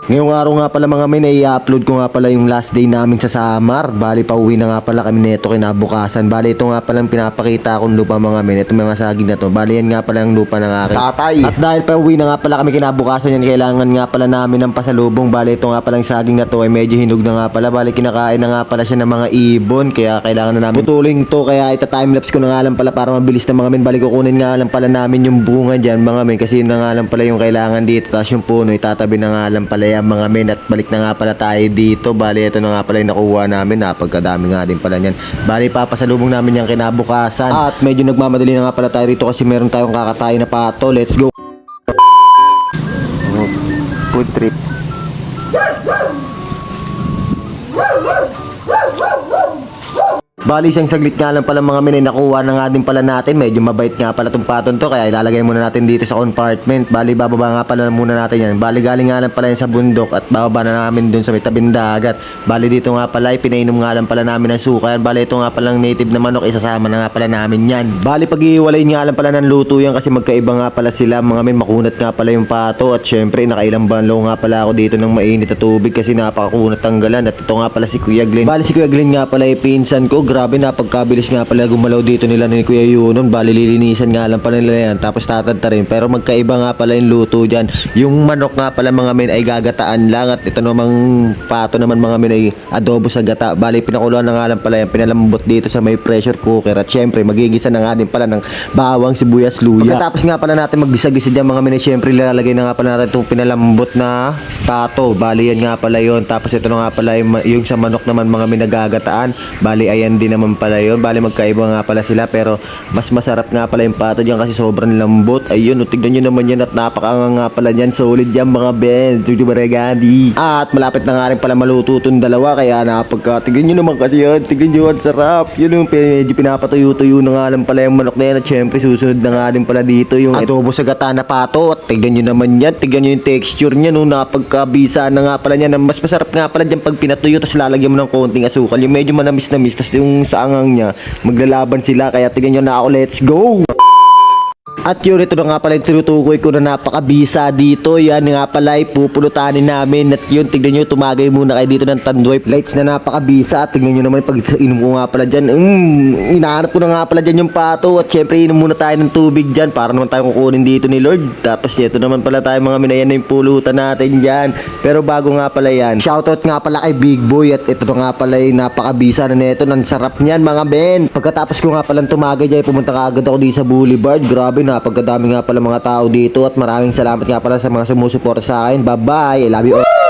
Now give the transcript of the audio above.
Ngayong araw nga pala mga men ay i-upload ko nga pala yung last day namin sa Samar. Bali pauwi na nga pala kami neto kinabukasan. Bali ito nga pala ang pinapakita akong lupa mga men. Ito mga saging na to. Bali yan nga pala yung lupa ng aking tatay. At dahil pauwi na nga pala kami kinabukasan yan, kailangan nga pala namin ng pasalubong. Bali ito nga pala yung saging na to ay medyo hinog na nga pala. Bali kinakain na nga pala siya ng mga ibon. Kaya kailangan na namin putulin to. Kaya ita-timelapse ko na nga lang pala para mabilis na mga men. Bali kukunin nga lang pala namin yung bunga dyan mga men. Kasi yun na nga lang pala yung kailangan dito. Tapos yung puno itatabi na nga lang pala yan mga men. At balik na nga pala tayo dito. Bali ito na nga pala yung nakuha namin. Napagkadami nga din pala yan. Bali papasalubong namin yung kinabukasan. At medyo nagmamadali na nga pala tayo rito kasi meron tayong kakatayo na pato. Let's go. Food trip. Bali isang saglit nga lang pala mga men, nakuha na nga din pala natin. Medyo mabait nga pala tong paton to, kaya ilalagay muna natin dito sa compartment. Bali bababa nga pala muna natin yan. Bali galing nga lang pala yan sa bundok at bababa na namin dun sa may tabing dagat. Bali dito nga pala pinainom nga lang pala namin ng suka yan. Bali ito nga palang native na manok, isasama na nga pala namin yan. Bali pag-iiwalay nga lang pala ng luto yan kasi magkaiba nga pala sila mga men. Makunat nga pala yung pato at syempre nakailang banlaw nga pala ako dito ng mainit na tubig kasi napakakunat tanggalan. At ito nga pala si Kuya Glenn. Bali si Kuya Glenn nga pala ay pinsan ko. Grabe na pagkabilis nga pala gumalaw dito nila ni Kuya Yunon. Bali lilinisan nga lang pala nila yan tapos tatadta rin. Pero magkaiba nga pala yung luto dyan. Yung manok nga pala mga men ay gagataan lang. At ito namang pato naman mga men ay adobo sa gata. Bali pinakuluan na nga lang pala yan. Pinalambot dito sa may pressure cooker. At syempre magigisa na nga din pala ng bawang, sibuyas, luya. Pagkatapos nga pala natin maggisa-gisa dyan mga men ay syempre lalagay na nga pala natin itong pinalambot na pato. Bali yan nga pala yon. Tapos ito na nga pala yung sa manok naman mga men nagagataan. Bali ayan din naman pala yun. Bali magkaiba nga pala sila pero mas masarap nga pala yung pato dyan kasi sobrang lambot. Ayun, tignan nyo naman yan at napakanga nga pala dyan. Solid yan mga ben. Tujubaregandi. At malapit na nga rin pala maluto itong dalawa kaya tignan nyo naman kasi yun. Tignan nyo ang sarap. Yun yung medyo pinapatuyo-tuyo na nga lang pala yung manok na yan. At syempre susunod na nga din pala dito yung adobo sa gata na pato. At tignan nyo naman yan. Tignan nyo yung texture nya no. Napagkabisa na nga pala yan. Mas masarap nga pala dyan pag pinatuyo tapos lalagyan mo ng konting asukal. Yung medyo manamis-namis tapos yung sa angang niya maglalaban sila kaya tingnan nyo na ako, let's go. At yun, ito na nga pala yung tinutukoy ko na napakabisa dito. Yan nga pala pupulutanin namin. At yun, tignan nyo, tumagay muna kayo dito ng Tanduay lights na napakabisa. At tignan nyo naman pag inom ko nga pala dyan. Inahanap ko na nga pala dyan yung pato. At syempre inom muna tayo ng tubig dyan para naman tayo kukunin dito ni Lord. Tapos ito naman pala tayo mga minayan na yung pulutan natin dyan. Pero bago nga pala yan, shoutout nga pala kay Big Boy. At ito na nga pala yung napakabisa na neto. Ang sarap niyan mga ben. Pagkatapos ko nga pala tumagay dyan, pumunta ka agad ako dito sa Boulevard. Grabe na. Pagkadami nga pala mga tao dito at maraming salamat nga pala sa mga sumusuporta sa akin. Bye bye, I love you all.